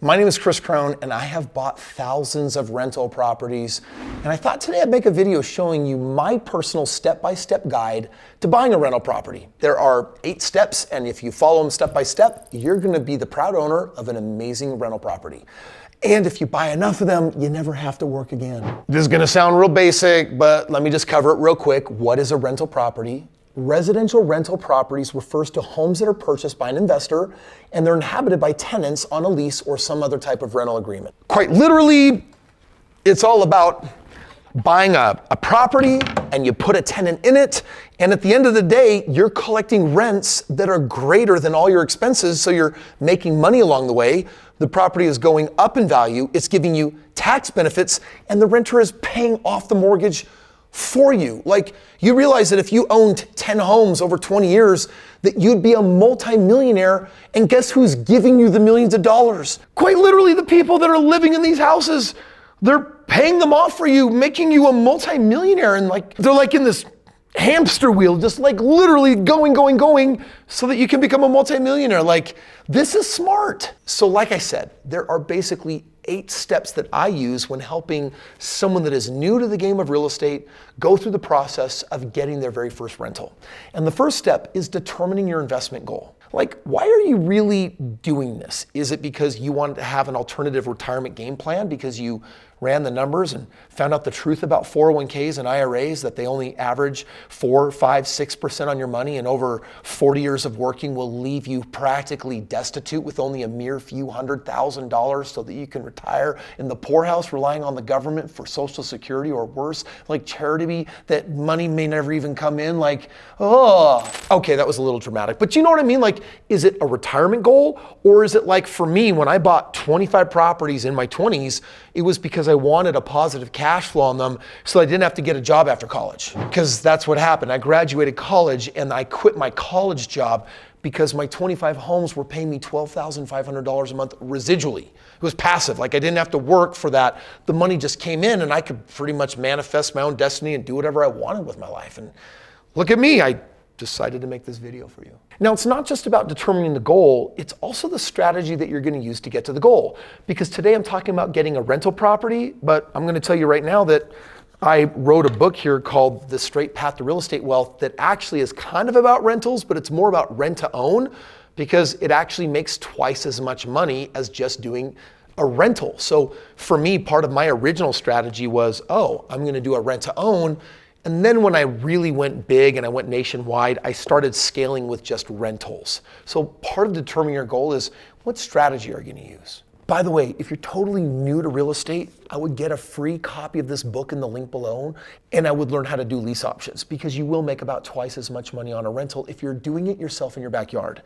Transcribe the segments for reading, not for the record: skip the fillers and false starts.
My name is Kris Krohn, and I have bought thousands of rental properties. And I thought today I'd make a video showing you my personal step-by-step guide to buying a rental property. There are 8 steps, and if you follow them step by step, you're gonna be the proud owner of an amazing rental property. And if you buy enough of them, you never have to work again. This is gonna sound real basic, but let me just cover it real quick. What is a rental property? Residential rental properties refers to homes that are purchased by an investor and they're inhabited by tenants on a lease or some other type of rental agreement. Quite literally, it's all about buying a property and you put a tenant in it, and at the end of the day, you're collecting rents that are greater than all your expenses, so you're making money along the way. The property is going up in value, it's giving you tax benefits, and the renter is paying off the mortgage for you. Like, you realize that if you owned 10 homes over 20 years, that you'd be a multi-millionaire, and guess who's giving you the millions of dollars? Quite literally, the people that are living in these houses. They're paying them off for you, making you a multi-millionaire, and they're like in this hamster wheel, just like literally going, so that you can become a multi-millionaire. Like, this is smart. So like I said, there are basically 8 steps that I use when helping someone that is new to the game of real estate go through the process of getting their very first rental. And the first step is determining your investment goal. Like, why are you really doing this? Is it because you want to have an alternative retirement game plan because you ran the numbers and found out the truth about 401ks and IRAs, that they only average 4, 5, 6% on your money, and over 40 years of working will leave you practically destitute with only a mere few $100,000 so that you can retire in the poorhouse relying on the government for Social Security, or worse, like charity, that money may never even come in? Like, oh, okay, that was a little dramatic, but you know what I mean? Like, is it a retirement goal, or is it like for me, when I bought 25 properties in my 20s, it was because I wanted a positive cash flow on them so I didn't have to get a job after college. Because that's what happened. I graduated college and I quit my college job because my 25 homes were paying me $12,500 a month residually. It was passive, like I didn't have to work for that. The money just came in and I could pretty much manifest my own destiny and do whatever I wanted with my life. And look at me, I decided to make this video for you. Now, it's not just about determining the goal, it's also the strategy that you're going to use to get to the goal. Because today I'm talking about getting a rental property, but I'm going to tell you right now that I wrote a book here called The Straight Path to Real Estate Wealth that actually is kind of about rentals, but it's more about rent to own, because it actually makes twice as much money as just doing a rental. So for me, part of my original strategy was, I'm going to do a rent to own. And then when I really went big and I went nationwide, I started scaling with just rentals. So part of determining your goal is, what strategy are you going to use? By the way, if you're totally new to real estate, I would get a free copy of this book in the link below, and I would learn how to do lease options, because you will make about twice as much money on a rental if you're doing it yourself in your backyard.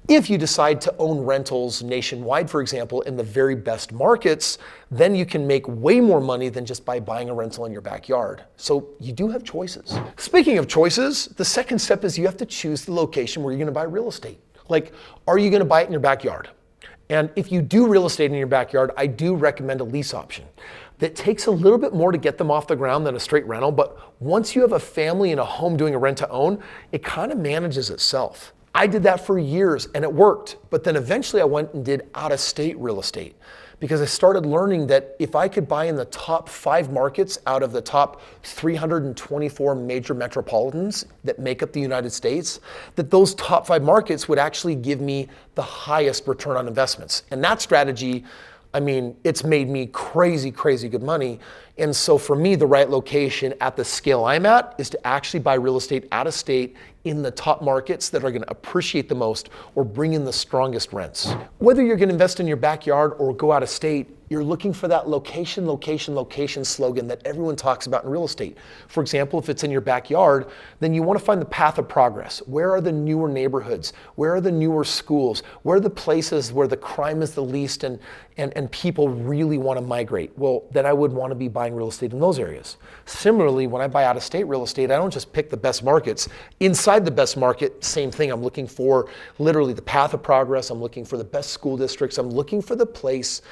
If you decide to own rentals nationwide, for example, in the very best markets, then you can make way more money than just by buying a rental in your backyard. So you do have choices. Speaking of choices, the second step is you have to choose the location where you're going to buy real estate. Like, are you going to buy it in your backyard? And if you do real estate in your backyard, I do recommend a lease option that takes a little bit more to get them off the ground than a straight rental. But once you have a family and a home doing a rent to own, it kind of manages itself. I did that for years and it worked. But then eventually I went and did out-of-state real estate, because I started learning that if I could buy in the top 5 markets out of the top 324 major metropolitans that make up the United States, that those top 5 markets would actually give me the highest return on investments. And that strategy, I mean, it's made me crazy good money. And so for me, the right location at the scale I'm at is to actually buy real estate out of state in the top markets that are going to appreciate the most or bring in the strongest rents. Whether you're going to invest in your backyard or go out of state, you're looking for that location slogan that everyone talks about in real estate. For example, if it's in your backyard, then you want to find the path of progress. Where are the newer neighborhoods? Where are the newer schools? Where are the places where the crime is the least and people really want to migrate? Well, then I would want to be buying real estate in those areas. Similarly, when I buy out of state real estate, I don't just pick the best markets. Inside the best market, same thing. I'm looking for literally the path of progress. I'm looking for the best school districts. I'm looking for the place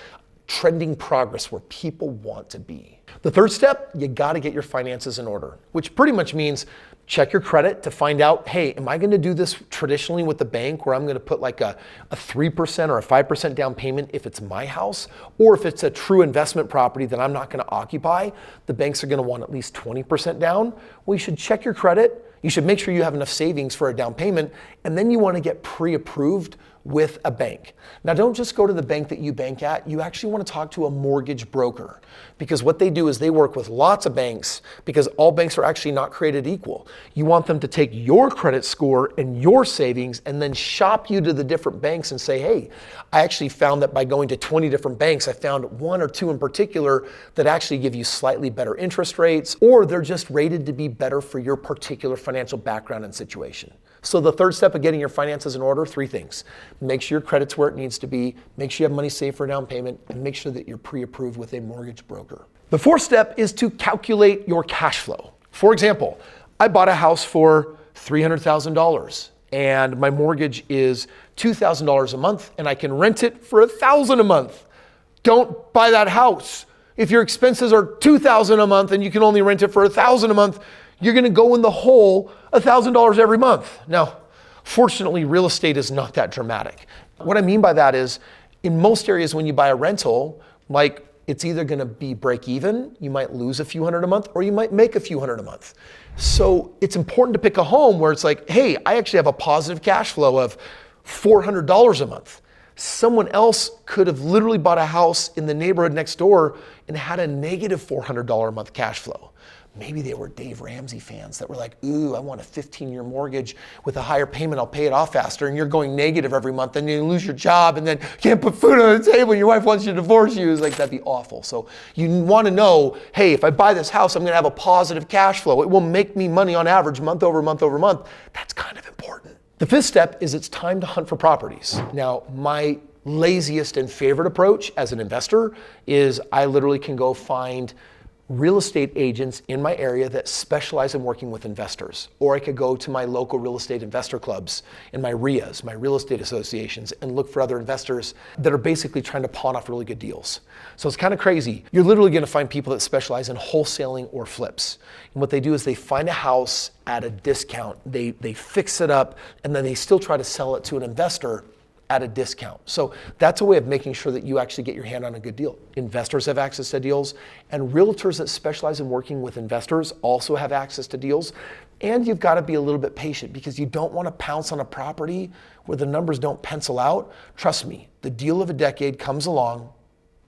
trending progress where people want to be. The third step, you gotta get your finances in order, which pretty much means check your credit to find out, hey, am I gonna do this traditionally with the bank where I'm gonna put like a 3% or a 5% down payment if it's my house, or if it's a true investment property that I'm not gonna occupy, the banks are gonna want at least 20% down. Well, you should check your credit. You should make sure you have enough savings for a down payment, and then you wanna get pre-approved with a bank. Now, don't just go to the bank that you bank at. You actually want to talk to a mortgage broker, because what they do is they work with lots of banks, because all banks are actually not created equal. You want them to take your credit score and your savings and then shop you to the different banks and say, hey, I actually found that by going to 20 different banks, I found one or two in particular that actually give you slightly better interest rates, or they're just rated to be better for your particular financial background and situation. So the third step of getting your finances in order, 3 things. Make sure your credit's where it needs to be, make sure you have money saved for a down payment, and make sure that you're pre-approved with a mortgage broker. The fourth step is to calculate your cash flow. For example, I bought a house for $300,000 and my mortgage is $2,000 a month and I can rent it for $1,000 a month. Don't buy that house. If your expenses are $2,000 a month and you can only rent it for $1,000 a month, you're gonna go in the hole $1,000 every month. Now, fortunately, real estate is not that dramatic. What I mean by that is, in most areas when you buy a rental, like it's either gonna be break even, you might lose a few hundred a month, or you might make a few hundred a month. So it's important to pick a home where it's like, hey, I actually have a positive cash flow of $400 a month. Someone else could have literally bought a house in the neighborhood next door and had a negative $400 a month cash flow. Maybe they were Dave Ramsey fans that were like, ooh, I want a 15-year mortgage with a higher payment, I'll pay it off faster, and you're going negative every month, and you lose your job, and then you can't put food on the table, and your wife wants you to divorce you. It's like, that'd be awful. So you want to know, hey, if I buy this house, I'm gonna have a positive cash flow. It will make me money on average, month over month over month. That's kind of important. The fifth step is it's time to hunt for properties. Now, my laziest and favorite approach as an investor is I literally can go find real estate agents in my area that specialize in working with investors. Or I could go to my local real estate investor clubs and my RIAs, my real estate associations, and look for other investors that are basically trying to pawn off really good deals. So it's kind of crazy. You're literally gonna find people that specialize in wholesaling or flips. And what they do is they find a house at a discount, they fix it up, and then they still try to sell it to an investor at a discount. So that's a way of making sure that you actually get your hand on a good deal. Investors have access to deals, and realtors that specialize in working with investors also have access to deals. And you've got to be a little bit patient, because you don't want to pounce on a property where the numbers don't pencil out. Trust me, the deal of a decade comes along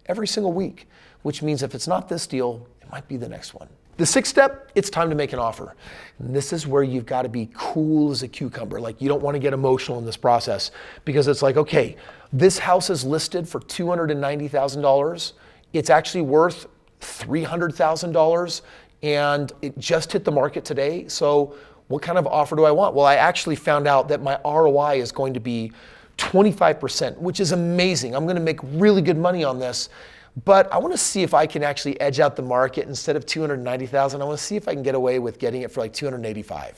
every single week, which means if it's not this deal, it might be the next one. The sixth step, it's time to make an offer. And this is where you've got to be cool as a cucumber. Like, you don't want to get emotional in this process, because it's like, okay, this house is listed for $290,000. It's actually worth $300,000 and it just hit the market today. So what kind of offer do I want? Well, I actually found out that my ROI is going to be 25%, which is amazing. I'm going to make really good money on this. But I want to see if I can actually edge out the market. Instead of $290,000, I want to see if I can get away with getting it for like $285,000.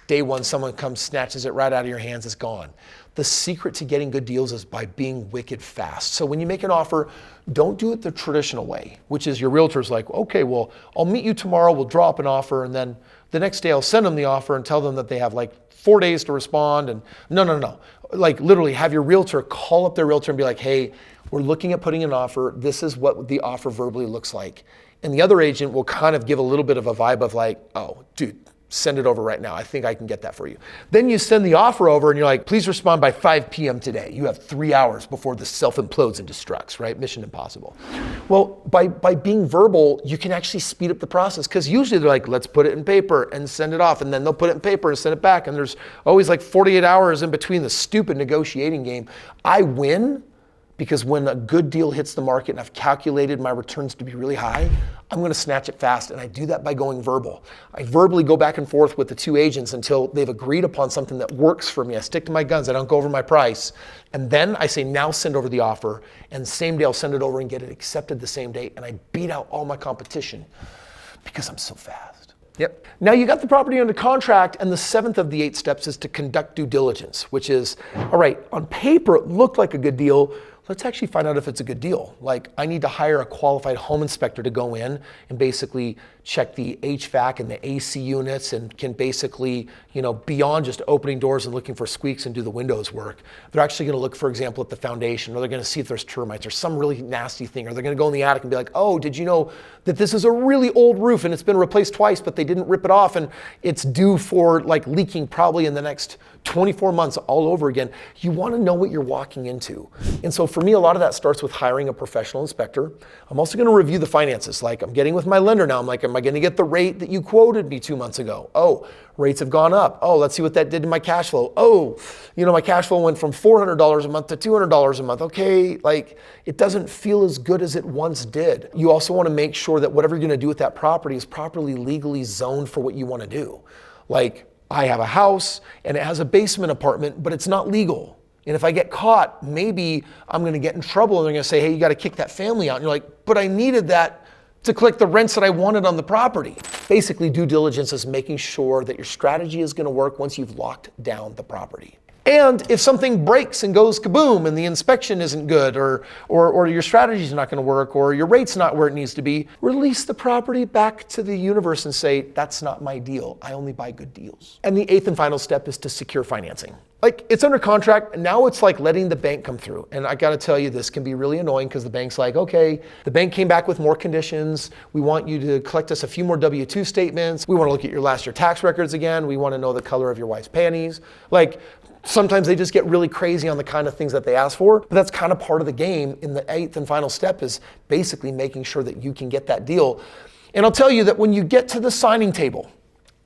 Day one, someone comes, snatches it right out of your hands, it's gone. The secret to getting good deals is by being wicked fast. So when you make an offer, don't do it the traditional way, which is your realtor's like, okay, well, I'll meet you tomorrow, we'll draw up an offer, and then the next day I'll send them the offer and tell them that they have like 4 days to respond. And no. Like, literally have your realtor call up their realtor and be like, hey, we're looking at putting an offer. This is what the offer verbally looks like. And the other agent will kind of give a little bit of a vibe of like, oh, dude, send it over right now. I think I can get that for you. Then you send the offer over and you're like, please respond by 5 p.m. today. You have 3 hours before this self-implodes and destructs, right? Mission impossible. Well, by being verbal, you can actually speed up the process, because usually they're like, let's put it in paper and send it off. And then they'll put it in paper and send it back. And there's always like 48 hours in between the stupid negotiating game. I win because when a good deal hits the market and I've calculated my returns to be really high, I'm gonna snatch it fast, and I do that by going verbal. I verbally go back and forth with the two agents until they've agreed upon something that works for me. I stick to my guns, I don't go over my price. And then I say, now send over the offer, and same day I'll send it over and get it accepted the same day, and I beat out all my competition because I'm so fast. Yep. Now you got the property under contract, and the seventh of the 8 steps is to conduct due diligence, which is, all right, on paper it looked like a good deal. let's actually find out if it's a good deal. Like, I need to hire a qualified home inspector to go in and basically check the HVAC and the AC units and can basically, beyond just opening doors and looking for squeaks and do the windows work. They're actually going to look, for example, at the foundation, or they're going to see if there's termites or some really nasty thing, or they're going to go in the attic and be like, oh, did you know that this is a really old roof and it's been replaced twice, but they didn't rip it off and it's due for like leaking probably in the next 24 months all over again. You want to know what you're walking into. And so for me, a lot of that starts with hiring a professional inspector. I'm also going to review the finances. Like, I'm getting with my lender now. I'm like, am I going to get the rate that you quoted me 2 months ago? Oh, rates have gone up. Oh, let's see what that did to my cash flow. Oh, my cash flow went from $400 a month to $200 a month. Okay, like, it doesn't feel as good as it once did. You also want to make sure that whatever you're going to do with that property is properly legally zoned for what you want to do. Like, I have a house and it has a basement apartment, but it's not legal. And if I get caught, maybe I'm going to get in trouble and they're going to say, hey, you got to kick that family out. And you're like, but I needed that to collect the rents that I wanted on the property. Basically, due diligence is making sure that your strategy is going to work once you've locked down the property. And if something breaks and goes kaboom and the inspection isn't good, or your strategy is not going to work, or your rate's not where it needs to be, release the property back to the universe and say, that's not my deal. I only buy good deals. And the eighth and final step is to secure financing. Like, it's under contract, and now it's like letting the bank come through. And I gotta tell you, this can be really annoying because the bank's like, okay, the bank came back with more conditions. We want you to collect us a few more W-2 statements. We want to look at your last year tax records again. We want to know the color of your wife's panties. Like, sometimes they just get really crazy on the kind of things that they ask for, but that's kind of part of the game. In the eighth and final step is basically making sure that you can get that deal. And I'll tell you that when you get to the signing table,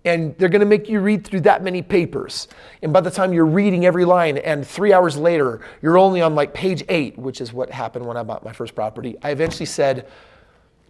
and they're going to make you read through that many papers, and by the time you're reading every line, and 3 hours later, you're only on like page 8, which is what happened when I bought my first property, I eventually said,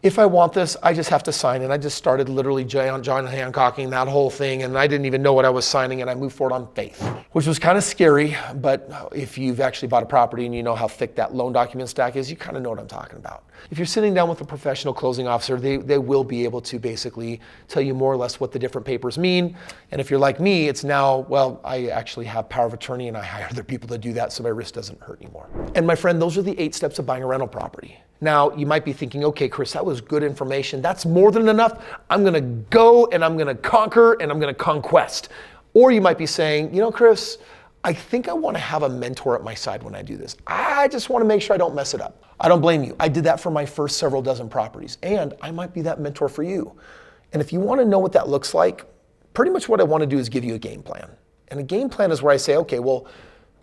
if I want this, I just have to sign. And I just started literally John Hancocking that whole thing, and I didn't even know what I was signing, and I moved forward on faith, which was kind of scary. But if you've actually bought a property and you know how thick that loan document stack is, you kind of know what I'm talking about. If you're sitting down with a professional closing officer, they will be able to basically tell you more or less what the different papers mean. And if you're like me, it's now, well, I actually have power of attorney and I hire other people to do that so my wrist doesn't hurt anymore. And my friend, those are the 8 steps of buying a rental property. Now, you might be thinking, okay, Kris, that was good information. That's more than enough. I'm going to go and I'm going to conquer and I'm going to conquest. Or you might be saying, Kris, I think I want to have a mentor at my side when I do this. I just want to make sure I don't mess it up. I don't blame you. I did that for my first several dozen properties, and I might be that mentor for you. And if you want to know what that looks like, pretty much what I want to do is give you a game plan. And a game plan is where I say, okay, well,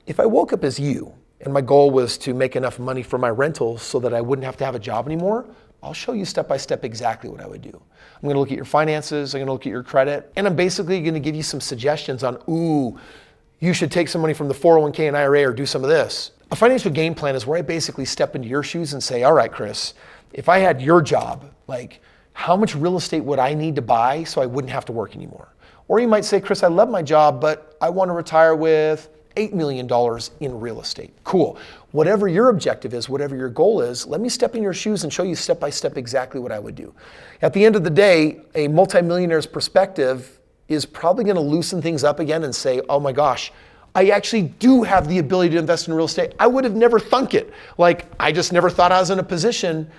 if I woke up as you, and my goal was to make enough money for my rentals so that I wouldn't have to have a job anymore, I'll show you step by step exactly what I would do. I'm going to look at your finances, I'm going to look at your credit, and I'm basically going to give you some suggestions on, ooh, you should take some money from the 401k and IRA or do some of this. A financial game plan is where I basically step into your shoes and say, all right, Kris, if I had your job, like, how much real estate would I need to buy so I wouldn't have to work anymore? Or you might say, Kris, I love my job, but I want to retire with $8 million in real estate. Cool. Whatever your objective is, whatever your goal is, let me step in your shoes and show you step by step exactly what I would do. At the end of the day, a multimillionaire's perspective is probably going to loosen things up again and say, oh my gosh, I actually do have the ability to invest in real estate. I would have never thunk it. Like, I just never thought I was in a position,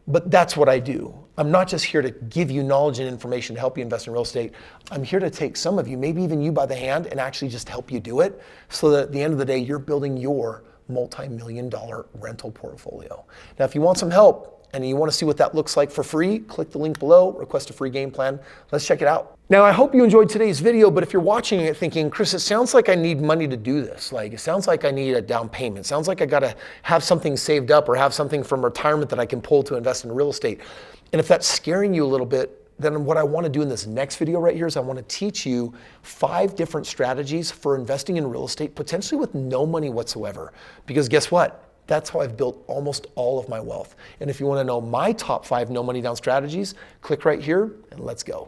but that's what I do. I'm not just here to give you knowledge and information to help you invest in real estate. I'm here to take some of you, maybe even you by the hand, and actually just help you do it so that at the end of the day, you're building your multi-million-dollar rental portfolio. Now, if you want some help and you want to see what that looks like for free, click the link below, request a free game plan. Let's check it out. Now, I hope you enjoyed today's video, but if you're watching it thinking, Kris, it sounds like I need money to do this. Like, it sounds like I need a down payment. It sounds like I got to have something saved up or have something from retirement that I can pull to invest in real estate. And if that's scaring you a little bit, then what I want to do in this next video right here is I want to teach you 5 different strategies for investing in real estate, potentially with no money whatsoever. Because guess what? That's how I've built almost all of my wealth. And if you want to know my top 5 no money down strategies, click right here and let's go.